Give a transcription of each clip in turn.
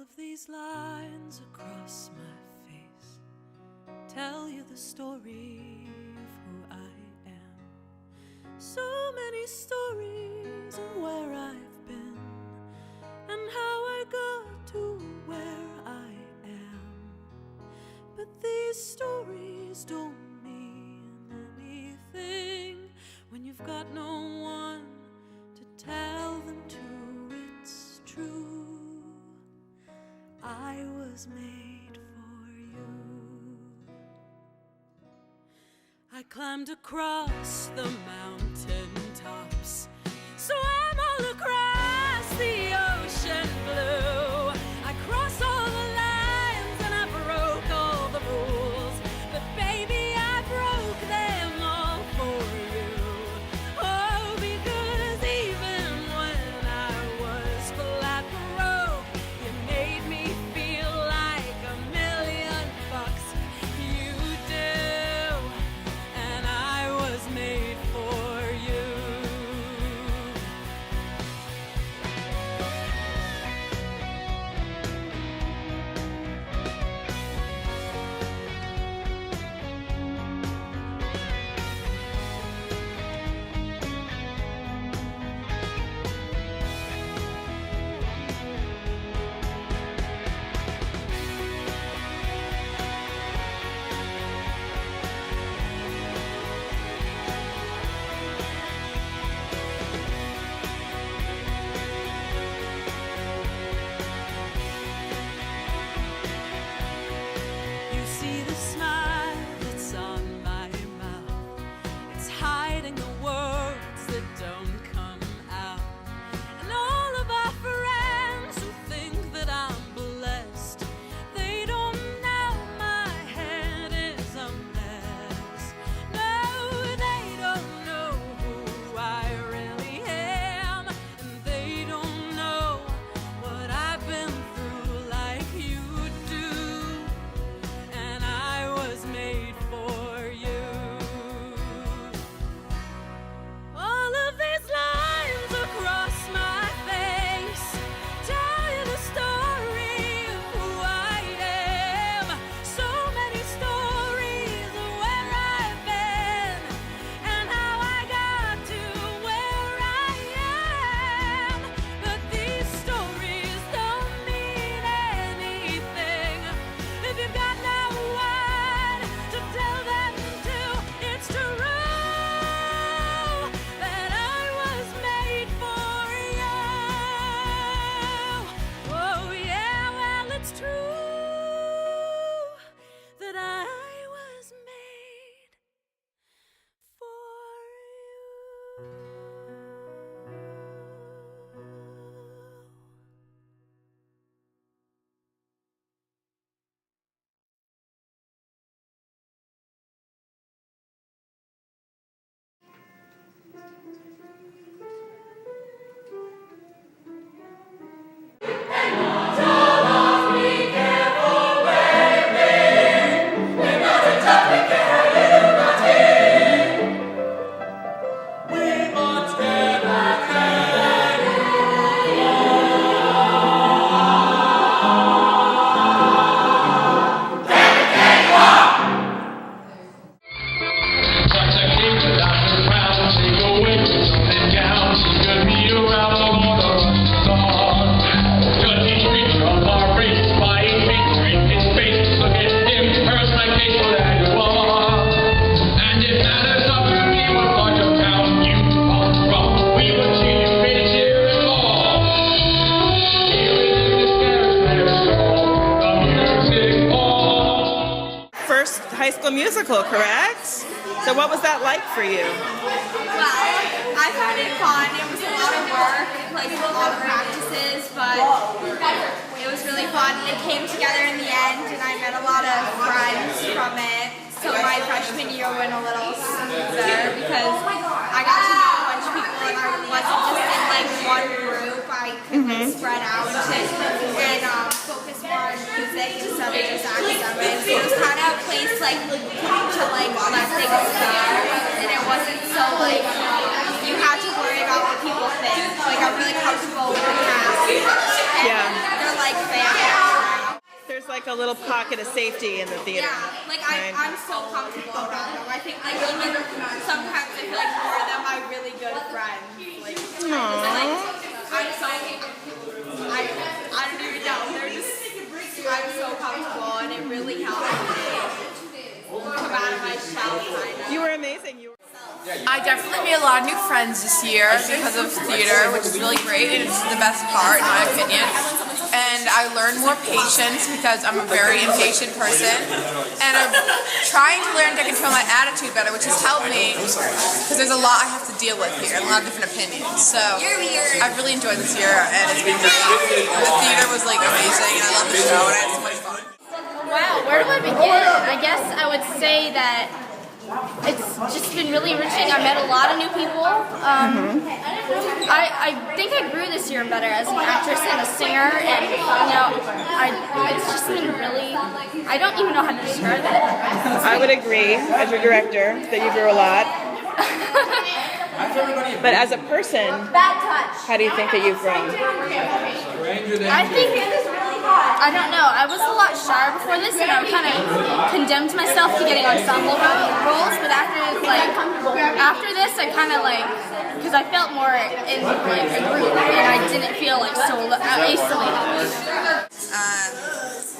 of these lines across my face tell you the story of who I am. So many stories of where I've been and how I got to where I am. But these stories don't mean anything when you've got no one to tell them to. It's true, I was made for you. I climbed across the mountain tops, so I'm all across the ocean blue. I crossed all the lines and I broke all the rules, but baby, I broke them all for you. Oh, because even when I was flat broke, you made me feel like $1,000,000. You do, and I was made for you. You see the smile that's on my mouth, it's hiding the words that don't come out. And all of our friends who think that I'm blessed, they don't know my head is a mess. No, they don't know who I really am, and they don't know what I've been through like you do. And I was made for you. All of these lines across my face tell you the story of who I am. So many stories of where I've been and how I got to where I am. But these stories don't mean anything if you've got no one to tell them to. It's true that I was made for you. Oh yeah, well it's true that I was made for you. First High School Musical, correct? So what was that like for you? Well, I found it fun. It was a lot of work, like a lot of practices, but it was really fun. It came together in the end, and I met a lot of friends from it. So my freshman year went a little smoother because I got to know a bunch of people, and I wasn't just in like one group. I could like spread out and focus more on music instead of just academics. It was kind of a place like to like let things go, and it wasn't so like you had to worry about what people think. Like I'm really comfortable with the cast, and they're like family. like a little pocket of safety in the theater. Yeah, like right? I'm so comfortable around them. I think like even sometimes I feel like more of them are really good friends. Like, I'm so I don't even know. They're just I'm so comfortable and it really helps me come out of my shell kind of. You were amazing. You were. I definitely made a lot of new friends this year because of theater, which is really great, and it's the best part in my opinion. And I learned more patience because I'm a very impatient person, and I'm trying to learn to control my attitude better, which has helped me because there's a lot I have to deal with here and a lot of different opinions. So I've really enjoyed this year, and it's been great. The theater was like amazing, and I love the show, and I had so much fun. Wow, where do I begin? I guess I would say that it's just been really enriching. I met a lot of new people. I think I grew this year better as an actress and a singer, and it's just been really, I don't even know how to describe it. I would agree, as your director, that you grew a lot. But as a person, how do you think that you've grown? I think, I don't know, I was a lot shy before this, and I kind of condemned myself to getting ensemble roles, but after this, I kind of because I felt more in like a group, and I didn't feel like so isolated.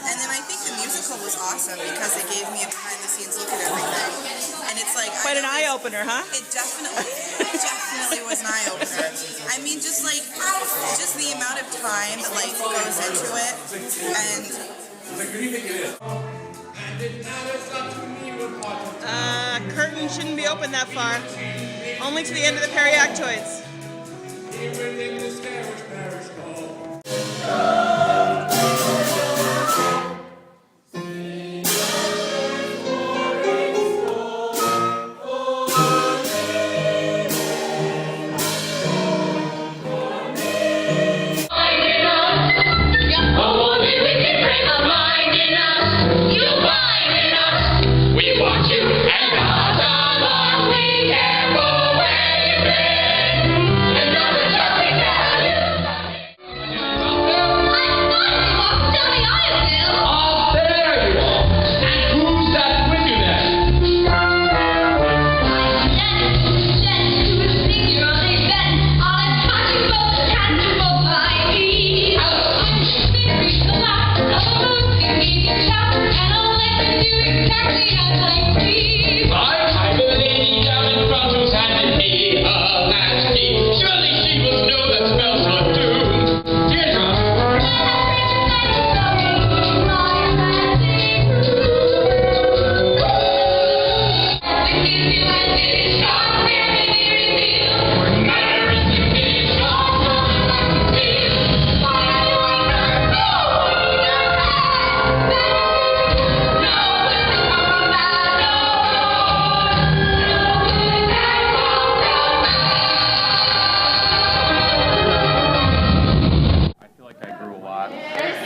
And then I think the musical was awesome because it gave me a behind-the-scenes look at everything. And it's like Quite an eye-opener, huh? It definitely was an eye-opener. I mean, just the amount of time that goes into it, and curtain shouldn't be open that far. Only to the end of the periactoids.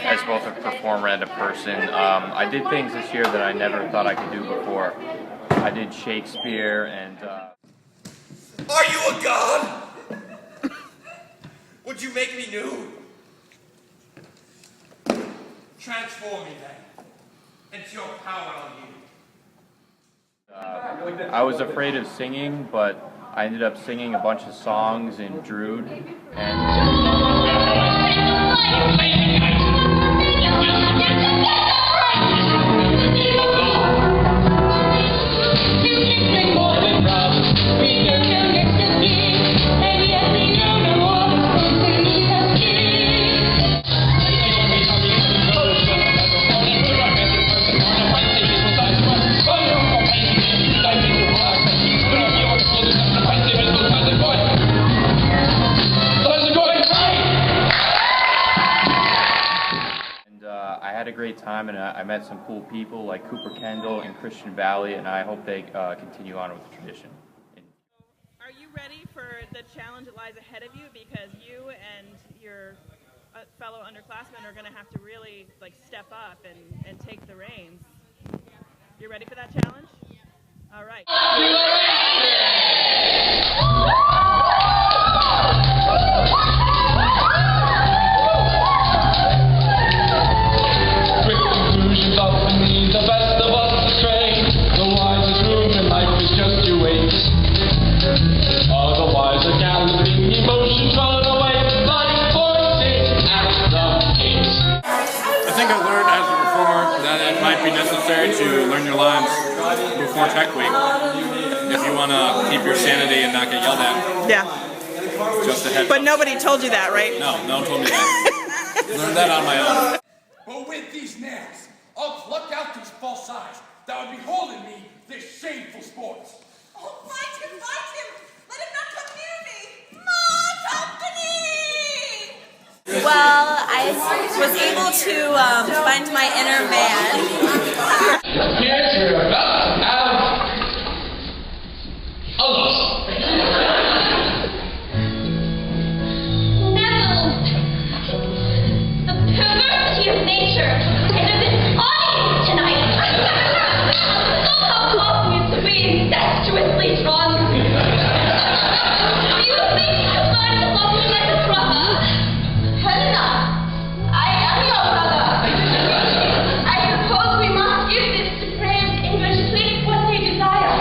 As both a performer and a person. I did things this year that I never thought I could do before. I did Shakespeare and... Are you a god? Would you make me new? Transform me then, and show power on you. I was afraid of singing, but I ended up singing a bunch of songs in Druid, and... I had a great time, and I met some cool people like Cooper Kendall and Christian Valley, and I hope they continue on with the tradition. Are you ready for the challenge that lies ahead of you? Because you and your fellow underclassmen are going to have to really step up and take the reins. You ready for that challenge? All right. Quick conclusion. your lines before tech week. If you want to keep your sanity and not get yelled at. Yeah. Just a heads But up. nobody told you that, right? No one told me that. Learned that on my own. But with these nails, I'll pluck out these false eyes that would be holding me this shameful sport. Oh, fight him! Let him not come near me! More company! Well, I was able to find my inner man. Here's your about out. Almost. The perversity of nature and of this audience tonight. Somehow caused me to be incestuously drunk. You think you find the lovely like a brother? Helena, I am your brother. I suppose we must give this depraved English clique what they desire.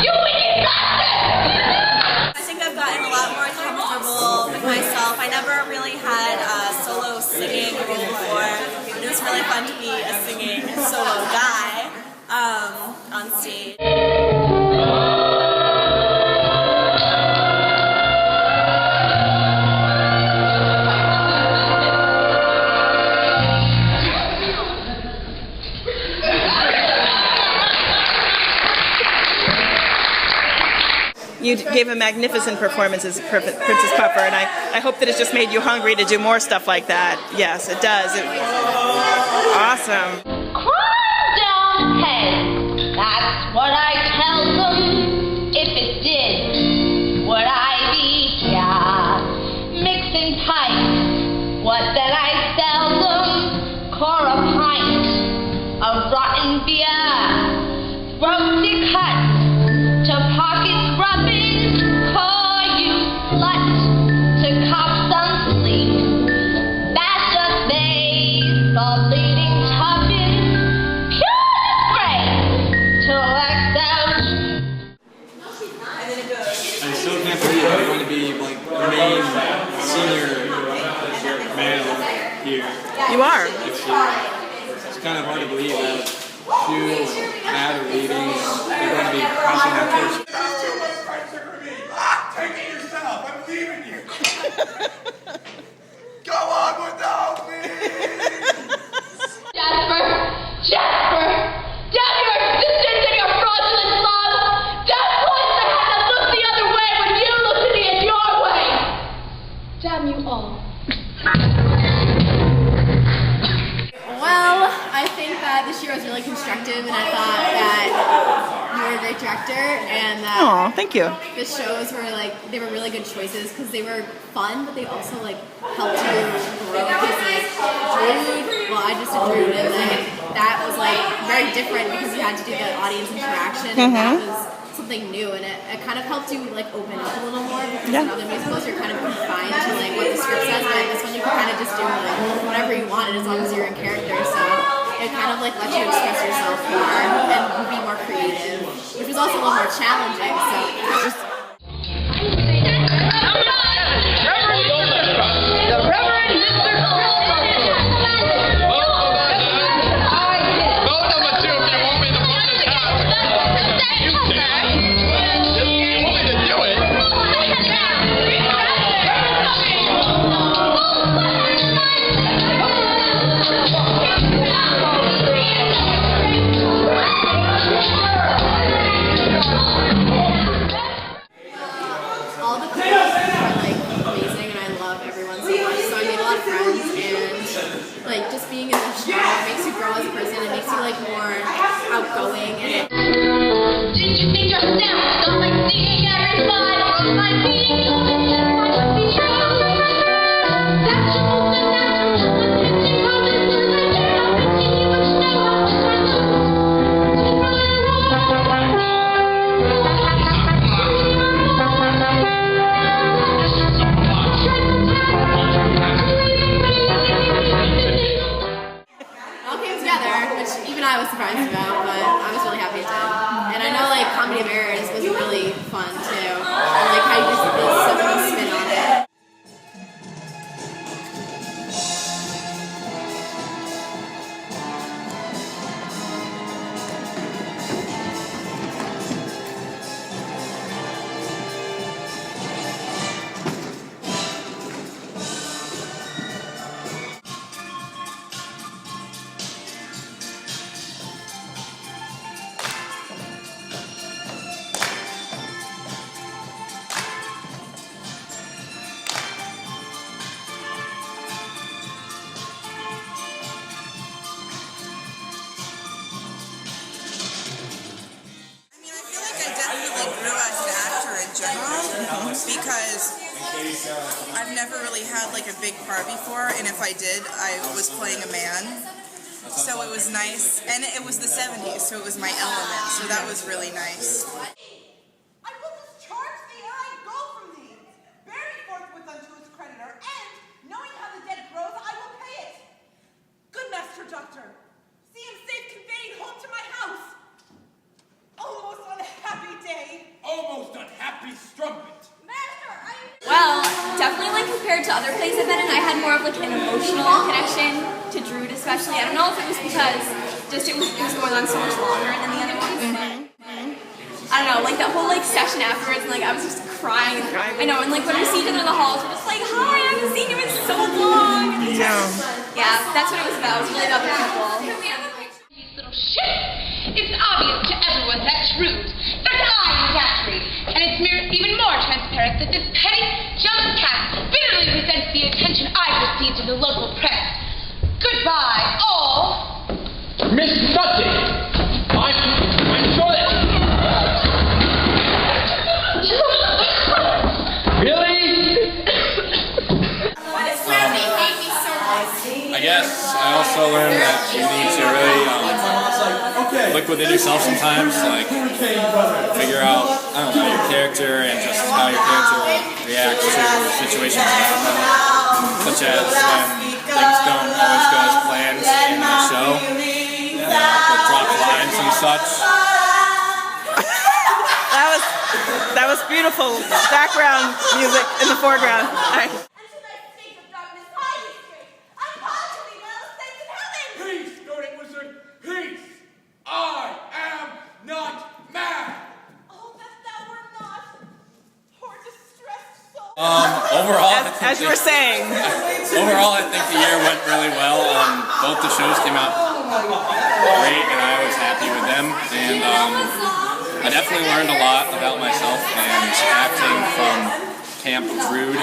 You wicked bastard! I think I've gotten a lot more comfortable with myself. I never really had a solo singing role before. And it was really fun to be a singing solo guy on stage. You gave a magnificent performance as Princess Puffer, and I hope that it's just made you hungry to do more stuff like that. Yes, it does. Awesome. Climb down head, that's what I tell them. If it did, would I be here? Mixing pints, what that I sell them? Core a pint of rotten beer, throaty cuts to pockets rubbing, call you slut to cops on sleep. That's just they for bleeding tuppence, pure disgrace to excel. I still can't believe I'm going to be like the main senior male here. You are. It's kind of hard to believe that you and Matt are leaving and they're going to be crossing that course. That's too much pressure for me. Take it yourself. I'm leaving you. Go on without me. Jasper! Damn your existence and your fraudulent love! Damn twice I had to look the other way when you looked at me in your way! Damn you all. Well, I think that this year was really constructive, and I thought that you were a great director, and that Oh, thank you. the shows were they were really good choices because they were fun, but they also helped you grow. Because Druid, well, I just did Druid, and that was very different because you had to do the audience interaction, and that was something new, and it kind of helped you open up a little more because in other musicals you're kind of confined to what the script says, but in this one you can kind of just do whatever you wanted as long as you're in character. So it kind of lets you express yourself more and be more creative, which was also a little more challenging. So just being in the show makes you grow as a person. It makes you more outgoing. And Did you think yourself don't like seeing everybody like being be true? That's the natural and pitching roses in the air, pitching you much which even I was surprised about, but I was really happy it did. And I know Comedy of Errors was really fun too. I how you just put so much spin on it. general because I've never really had like a big part before, and if I did, I was playing a man. So it was nice, and it was the 70s, so it was my element, so that was really nice. I will discharge thee ere I go from thee. Bear me forthwith unto its creditor, and, knowing how the debt grows, I will pay it. Good master doctor, see him safe conveyed home to my house. Almost unhappy day. Almost unhappy strumpet. Master, Well, definitely like compared to other plays I've been in, I had more of like an emotional connection to Druid especially. I don't know if it was because just it was going on so much longer than the other ones. I don't know, like that whole like session afterwards, and like I was just crying. I know, and like when we see each other in the halls, we're just like, hi, I haven't seen you in so long. Yeah, that's what it was about. It was really about the people. These little shit. It's obvious to everyone that Druid, that I am Gatry, and it's even more transparent that this petty junk cat bitterly resents the attention I've received in the local press. Goodbye, all. Miss Nutty! I'm sure that... Really? I guess I also learned that you need to really look within yourself sometimes, like figure out, I don't know, your character and just how your character reacts to situations around them, such as when things don't always go as planned in the show, with dropped lines and such. That was beautiful background music in the foreground. All right. Peace, Nordic wizard, peace! I am not mad! oh, that thou were not, poor distressed soul. Overall, As you were saying. overall, I think the year went really well. Both the shows came out great, and I was happy with them. And I definitely learned a lot about myself and acting from Camp Druid.